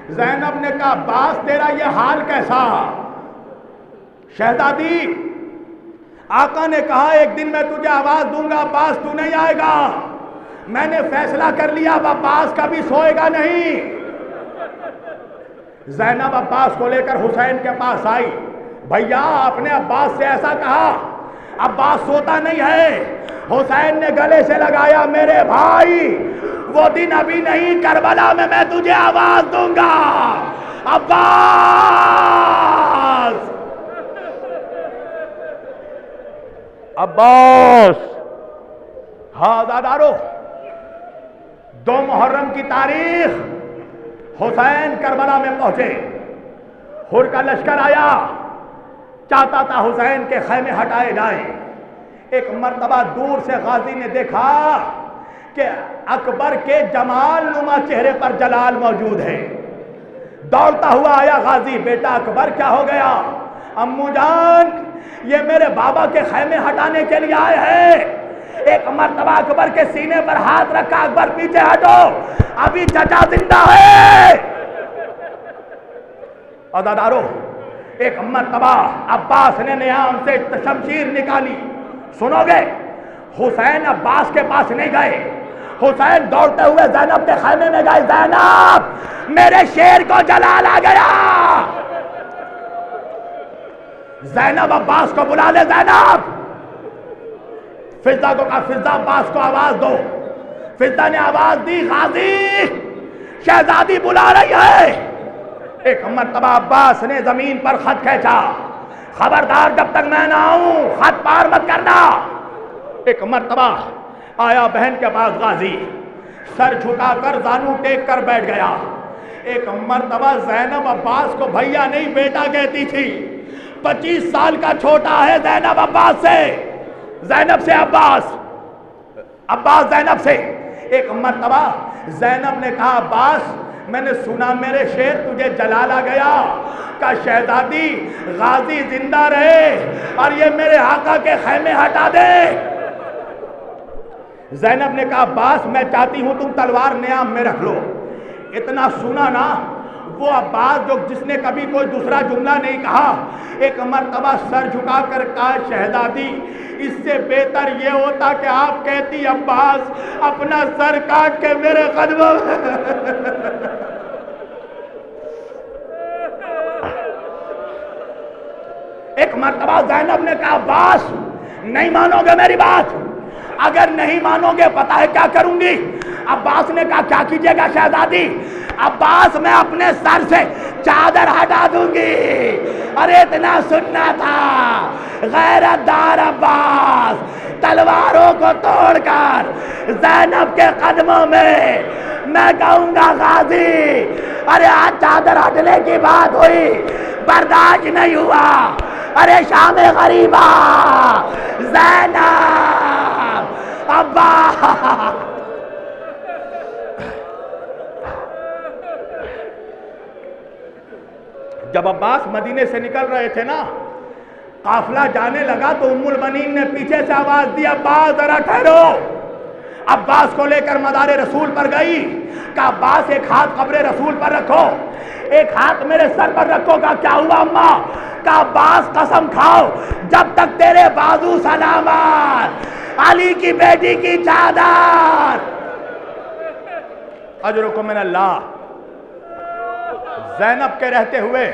زینب نے کہا عباس تیرا یہ حال کیسا؟ شہزادی، آقا نے کہا ایک دن میں تجھے آواز دوں گا، عباس تو نہیں آئے گا، میں نے فیصلہ کر لیا اب عباس کبھی سوئے گا نہیں۔ زینب عباس کو لے کر حسین کے پاس آئی، بھیا آپ نے عباس سے ایسا کہا، عباس سوتا نہیں ہے۔ حسین نے گلے سے لگایا، میرے بھائی وہ دن ابھی نہیں، کربلا میں میں تجھے آواز دوں گا، عباس عباس۔ ہاں زادارو، 2 محرم کی تاریخ حسین کربلا میں پہنچے، حر کا لشکر آیا، چاہتا تھا حسین کے خیمے ہٹائے جائیں۔ ایک مرتبہ دور سے غازی نے دیکھا کہ اکبر کے جمال نما چہرے پر جلال موجود ہے، دوڑتا ہوا آیا غازی، بیٹا اکبر کیا ہو گیا؟ امو جان یہ میرے بابا کے خیمے ہٹانے کے لیے آئے ہیں۔ ایک مرتبہ اکبر کے سینے پر ہاتھ رکھا، اکبر پیچھے ہٹو، ابھی چچا زندہ ہے۔ عزادارو، ایک مرتبہ عباس نے نیام سے شمشیر نکالی، سنو گے؟ حسین عباس کے پاس نہیں گئے، حسین دوڑتے ہوئے زینب کے خیمے میں گئے، زینب میرے شیر کو جلال آ گیا۔ زینب عباس کو بلا لے، زینب۔ فضہ کو کہا فضہ عباس کو آواز دو، فضہ نے آواز دی، غازی شہزادی بلا رہی ہے۔ ایک مرتبہ عباس نے زمین پر خط کھینچا، خبردار جب تک میں نہ آؤں خط پار مت کرنا۔ ایک مرتبہ آیا بہن کے پاس غازی، سر جھکا کر زانو ٹیک کر بیٹھ گیا۔ ایک مرتبہ زینب عباس کو بھیا نہیں بیٹا کہتی تھی، 25 سال کا چھوٹا ہے زینب عباس سے، زینب سے عباس، عباس زینب سے۔ ایک مرتبہ زینب نے کہا عباس میں نے سنا میرے شیر تجھے جلال آ گیا، کہا شہزادی غازی زندہ رہے اور یہ میرے آقا کے خیمے ہٹا دے۔ زینب نے کہا عباس میں چاہتی ہوں تم تلوار نیام میں رکھ لو۔ اتنا سنا نا وہ عباس جو جس نے کبھی کوئی دوسرا جملہ نہیں کہا، ایک مرتبہ سر جھکا کر کہا شہزادی اس سے بہتر یہ ہوتا کہ آپ کہتی عباس اپنا سر کاٹ کے میرے قدموں میں۔ ایک مرتبہ زینب نے کہا عباس نہیں مانو گے میری بات؟ اگر نہیں مانو گے پتہ ہے کیا کروں گی؟ عباس نے کہا کیا کیجئے گا شہزادی؟ عباس میں اپنے سر سے چادر ہٹا دوں گی۔ ارے اتنا سننا تھا، غیرت دار عباس تلواروں کو توڑ کر زینب کے قدموں میں کہوں گا غازی، ارے آج چادر ہٹنے کی بات ہوئی، برداشت نہیں ہوا، ارے شام غریبہ زینب عباس۔ جب عباس مدینے سے نکل رہے تھے نا، قافلہ جانے لگا تو ام المؤمنین نے پیچھے سے آواز دی عباس ذرا ٹھہرو۔ عباس کو لے کر مزار رسول پر گئی، کہا عباس ایک ہاتھ قبر رسول پر رکھو، ایک ہاتھ میرے سر پر رکھو۔ کہا کیا ہوا اماں؟ کہا عباس قسم کھاؤ جب تک تیرے بازو سلامت، علی کی بیٹی کی چادر۔ اجرکم من اللہ۔ زینب کے رہتے ہوئے،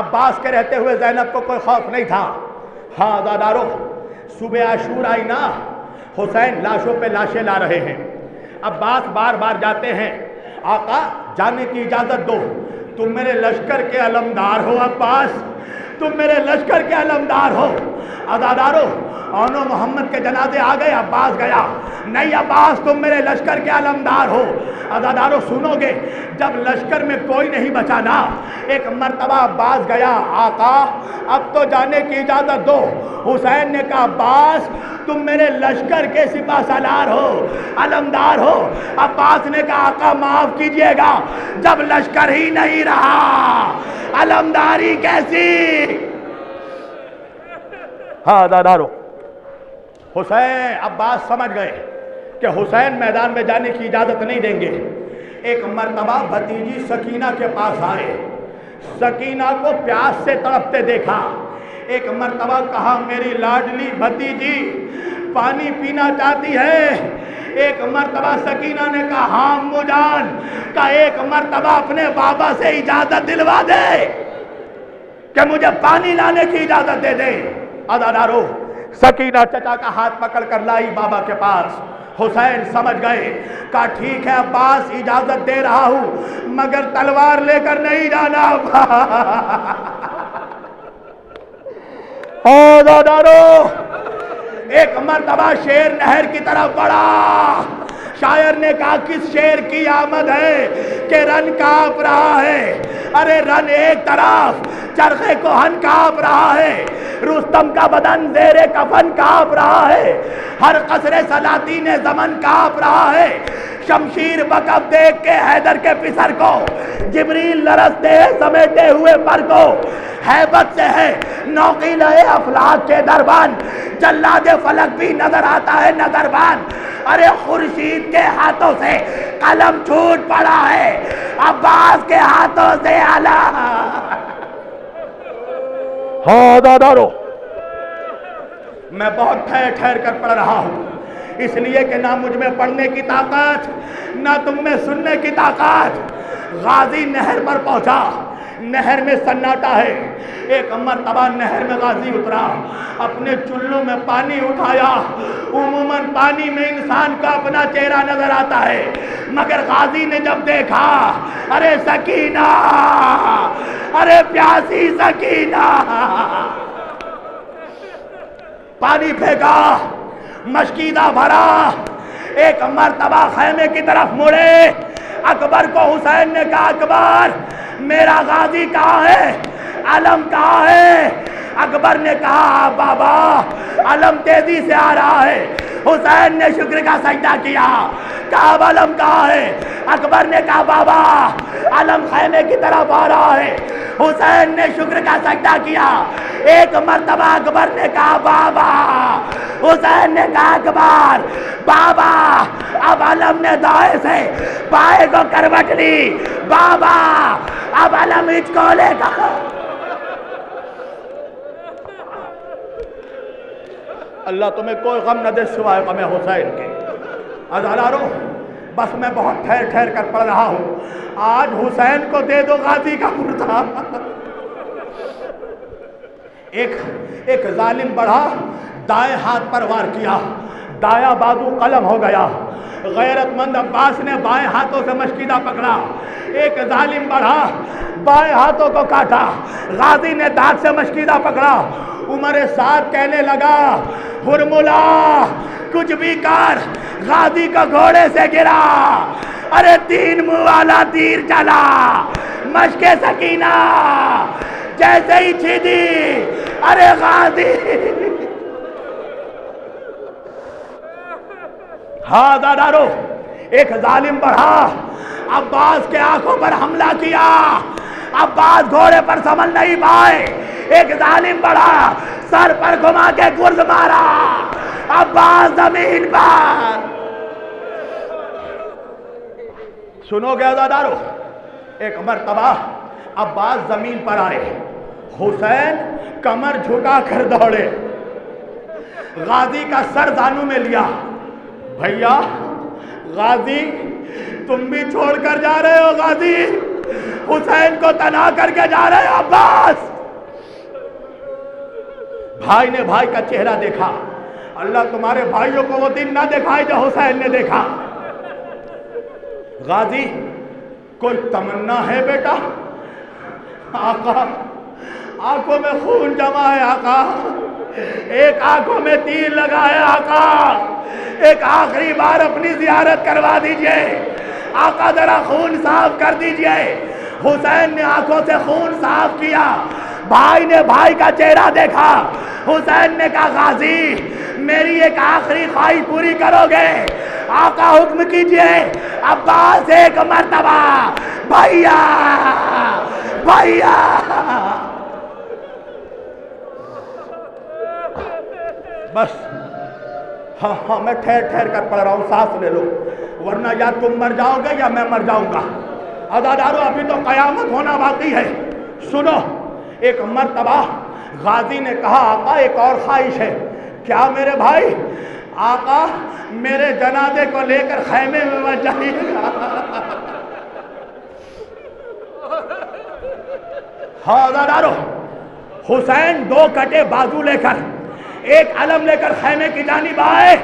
عباس کے رہتے ہوئے زینب کو کوئی خوف نہیں تھا۔ ہاں زادارو، صبح عاشور آئی نا، حسین لاشوں پہ لاشیں لا رہے ہیں، عباس بار بار جاتے ہیں، آقا جانے کی اجازت دو، تم میرے لشکر کے علمدار ہو عباس، تم میرے لشکر کے علمدار ہو۔ عزادارو اونو محمد کے جنازے آ گئے، عباس گیا، نہیں عباس تم میرے لشکر کے علمدار ہو۔ عزادارو سنو گے، جب لشکر میں کوئی نہیں بچا نا، ایک مرتبہ عباس گیا، آقا اب تو جانے کی اجازت دو۔ حسین نے کہا عباس تم میرے لشکر کے سپہ سالار ہو، علمدار ہو۔ عباس نے کہا آقا معاف کیجئے گا، جب لشکر ہی نہیں رہا علمداری کیسی؟ ہاں عزادارو، حسین عباس سمجھ گئے کہ حسین میدان میں جانے کی اجازت نہیں دیں گے۔ ایک مرتبہ بھتیجی سکینہ کے پاس آئے، سکینہ کو پیاس سے تڑپتے دیکھا، ایک مرتبہ کہا میری لاڈلی بھتیجی پانی پینا چاہتی ہے؟ ایک مرتبہ سکینہ نے کہا ہاں امو جان، کا ایک مرتبہ اپنے بابا سے اجازت دلوا دے کہ مجھے پانی لانے کی اجازت دے دے۔ عزادارو سکینہ چچا کا ہاتھ پکڑ کر لائی بابا کے پاس۔ حسین سمجھ گئے، کہا ٹھیک ہے عباس اجازت دے رہا ہوں مگر تلوار لے کر نہیں جانا۔ عزادارو ایک مرتبہ شیر نہر کی طرف بڑھا، شاعر نے کہا کس شیر کی آمد ہے کہ رن کانپ رہا ہے، ارے رن ایک طرف چرخے کوہن کانپ رہا ہے، رستم کا بدن زیر کفن کانپ رہا ہے، ہر قصر سلاطین زمن کانپ رہا ہے، شمشیر بکف دیکھ کے حیدر کے پسر کو جبریل لرزتے ہیں سمیٹے ہوئے پر کو، ہیبت سے ہے نوقیلہ افلاک کے دربان، جلاد فلک بھی نظر آتا ہے نظربان، ارے خورشید کے ہاتھوں سے قلم چھوٹ پڑا ہے، عباس کے ہاتھوں سے علم۔ ہاں عزادارو میں بہت ٹھہر ٹھہر کر پڑھ رہا ہوں، اس لیے کہ نہ مجھ میں پڑھنے کی طاقت نہ تم میں سننے کی طاقت۔ غازی نہر پر پہنچا، نہر میں سناٹا ہے، ایک مرتبہ نہر میں غازی اترا، اپنے چلوں میں پانی اٹھایا، عموماً پانی میں انسان کا اپنا چہرہ نظر آتا ہے، مگر غازی نے جب دیکھا ارے سکینہ، ارے پیاسی سکینہ، پانی پھینکا، مشکیدہ بھرا، ایک مرتبہ خیمے کی طرف مڑے، اکبر کو حسین نے کہا اکبر میرا غازی کہاں ہے، علم کہاں ہے؟ اکبر نے کہا بابا علم تیزی سے آ رہا ہے۔ حسین نے شکر کا سجدہ کیا، کہا علم کہاں ہے؟ اکبر نے کہا بابا علم خیمے کی طرف آ رہا ہے۔ حسین نے شکر کا سجدہ کیا، ایک مرتبہ اکبر نے کہا بابا، حسین نے کہا اکبر بابا، اب علم نے دائیں سے بائیں کو کروٹ لی، بابا اب علم ہچکولے کا۔ اللہ تمہیں کوئی غم نہ دے سوائے غم حسین کے۔ عزادارو بس میں بہت ٹھہر ٹھہر کر پڑھ رہا ہوں، آج حسین کو دے دو غازی کا مردہ۔ ایک ظالم بڑھا، دائیں ہاتھ پر وار کیا، دایاں بازو قلم ہو گیا، غیرت مند عباس نے بائیں ہاتھوں سے مشکیدہ پکڑا، ایک ظالم بڑھا، بائیں ہاتھوں کو کاٹا، غازی نے دانت سے مشکیدہ پکڑا، عمر سعد کہنے لگا ہرملا کچھ بھی کر، غازی کو گھوڑے سے گرا، ارے 3 منہ والا تیر چلا، مشک سکینہ جیسے ہی چھیدی، ارے غازی۔ ہاں عزادارو ایک ظالم بڑھا، عباس کے آنکھوں پر حملہ کیا، عباس گھوڑے پر سنبھل نہیں پائے، ایک ظالم بڑھا سر پر گھما کے گرز مارا، عباس زمین پر۔ سنو گے عزادارو، ایک مرتبہ عباس زمین پر آئے، حسین کمر جھکا کر دوڑے، غازی کا سر زانوں میں لیا، بھیا غازی تم بھی چھوڑ کر جا رہے ہو، غازی حسین کو تنہا کر کے جا رہے ہو عباس۔ بھائی نے بھائی کا چہرہ دیکھا، اللہ تمہارے بھائیوں کو وہ دن نہ دکھائے جو حسین نے دیکھا۔ غازی کوئی تمنا ہے بیٹا؟ آقا آنکھوں میں خون جمع ہے آقا، ایک آنکھوں میں تیر لگایا آقا، ایک آخری بار اپنی زیارت کروا دیجئے آقا، ذرا خون صاف کر دیجئے۔ حسین نے آنکھوں سے خون صاف کیا، بھائی نے بھائی کا چہرہ دیکھا، حسین نے کہا غازی میری ایک آخری خواہش پوری کرو گے؟ آقا حکم کیجئے۔ عباس ایک مرتبہ بھائیا بھائیا۔ بس ہاں میں ٹھہر ٹھہر کر پڑھ رہا ہوں، سانس لے لو، ورنہ یا تم مر جاؤ گے یا میں مر جاؤں گا۔ عزادارو ابھی تو قیامت ہونا باقی ہے۔ سنو، ایک مرتبہ غازی نے کہا آقا ایک اور خواہش ہے۔ کیا میرے بھائی؟ آقا میرے جنازے کو لے کر خیمے میں مت جائیے گا۔ ہاں عزادارو، حسین دو کٹے بازو لے کر ایک علم لے کر خیمے کی جانب آئے۔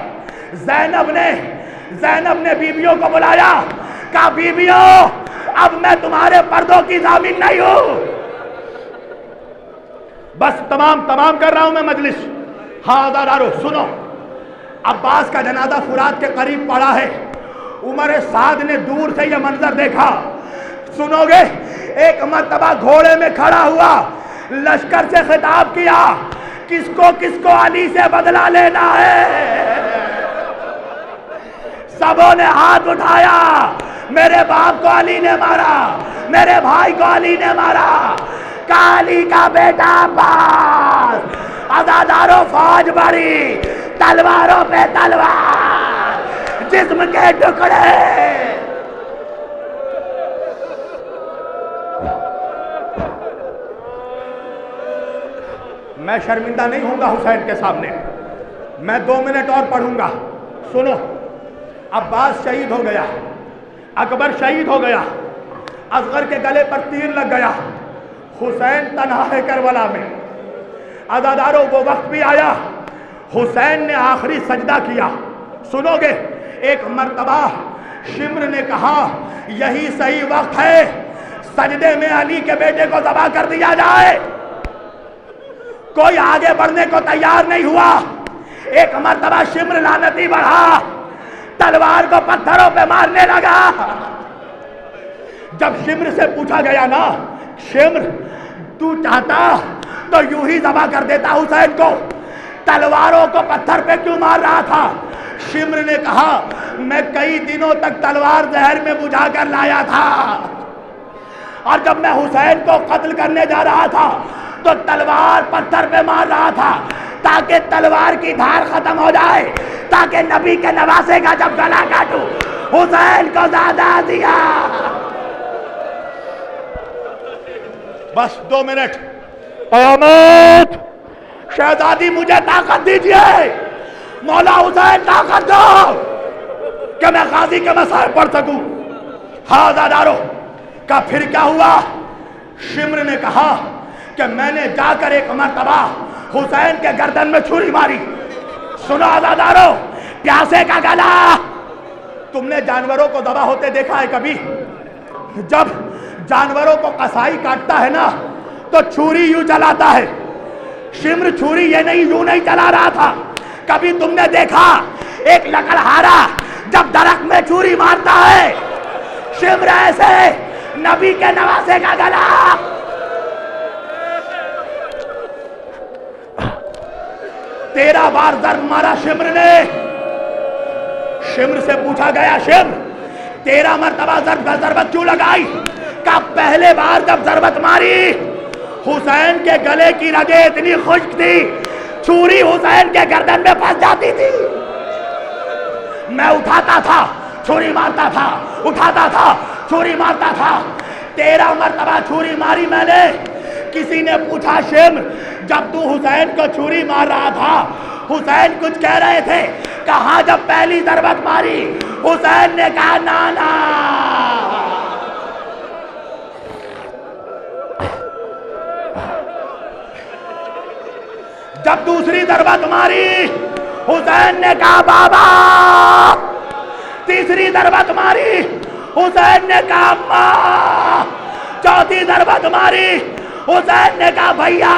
زینب نے بیویوں کو بلایا، کہا بیویوں اب میں تمہارے پردوں کی ضامن نہیں ہوں۔ بس تمام کر رہا ہوں میں مجلس۔ ہاں عزادارو سنو، عباس کا جنازہ فرات کے قریب پڑا ہے۔ عمر سعد نے دور سے یہ منظر دیکھا۔ سنو گے، ایک مرتبہ گھوڑے میں کھڑا ہوا، لشکر سے خطاب کیا، کس کو علی سے بدلہ لینا ہے؟ سبوں نے ہاتھ اٹھایا، میرے باپ کو علی نے مارا، میرے بھائی کو علی نے مارا، علی کا بیٹا عباس۔ عزاداروں فوج بڑی، تلواروں پہ تلوار، جسم کے ٹکڑے۔ میں شرمندہ نہیں ہوں گا حسین کے سامنے، میں 2 منٹ اور پڑھوں گا۔ سنو، عباس شہید ہو گیا، اکبر شہید ہو گیا، اصغر کے گلے پر تیر لگ گیا، حسین تنہا ہے کربلا میں۔ عزاداروں وہ وقت بھی آیا، حسین نے آخری سجدہ کیا۔ سنو گے، ایک مرتبہ شمر نے کہا یہی صحیح وقت ہے، سجدے میں علی کے بیٹے کو ذبح کر دیا جائے۔ کوئی آگے بڑھنے کو تیار نہیں ہوا۔ ایک مرتبہ شمر لعنتی بڑھا، تلوار کو پتھروں پہ مارنے لگا۔ جب شمر سے پوچھا گیا نا، شمر تو چاہتا تو یوں ہی ذبح کر دیتا حسین کو، تلواروں کو پتھر پہ کیوں مار رہا تھا؟ شمر نے کہا میں کئی دنوں تک تلوار زہر میں بجھا کر لایا تھا، اور جب میں حسین کو قتل کرنے جا رہا تھا تو تلوار پتھر پہ مار رہا تھا تاکہ تلوار کی دھار ختم ہو جائے، تاکہ نبی کے نواسے کا جب گلا کاٹوں حسین کو زیادہ دیا۔ بس 2 منٹ۔ قیامت، شہزادی مجھے طاقت دیجئے، مولا حسین طاقت دو کہ میں غازی کے مسائل پڑھ سکوں۔ ہاں عزادارو، کا پھر کیا ہوا؟ شمر نے کہا کہ میں نے جا کر ایک مرتبہ حسین کے گردن میں چھری ماری۔ سنو عزادارو، پیاسے کا گلا، تم نے جانوروں کو ذبح ہوتے دیکھا ہے کبھی؟ جب جانوروں کو قصائی کاٹتا ہے نا تو چھری یوں چلاتا ہے۔ شمر چھری یوں نہیں چلا رہا تھا۔ کبھی تم نے دیکھا ایک لکڑہارا جب درخت میں چھری مارتا ہے؟ شمر ایسے نبی کے نواسے کا گلا۔ 13 بار ضرب مارا شمر نے۔ شمر سے پوچھا گیا شمر 13 مرتبہ ضربت کیوں لگائی؟ کہ پہلے بار جب ضربت ماری حسین کے گلے کی رگیں اتنی خشک تھی، چھری حسین کے گردن میں پھنس جاتی تھی۔ میں اٹھاتا تھا چھری مارتا تھا، اٹھاتا تھا چھری مارتا تھا۔ 13 مرتبہ چھری ماری میں نے۔ کسی نے پوچھا شمر جب تو حسین کو چھری مار رہا تھا حسین کچھ کہہ رہے تھے؟ کہا جب پہلی ضربت ماری حسین نے کہا نانا۔ جب دوسری ضربت ماری حسین نے کہا بابا۔ تیسری ضربت ماری حسین نے کہا اماں۔ چوتھی ضربت ماری حسین نے کہا بھیا۔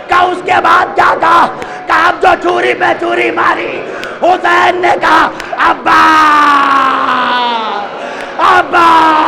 کا اس کے بعد کیا کہا؟ کہ اب جو چوری پہ چوری ماری، حسین نے کہا عباس عباس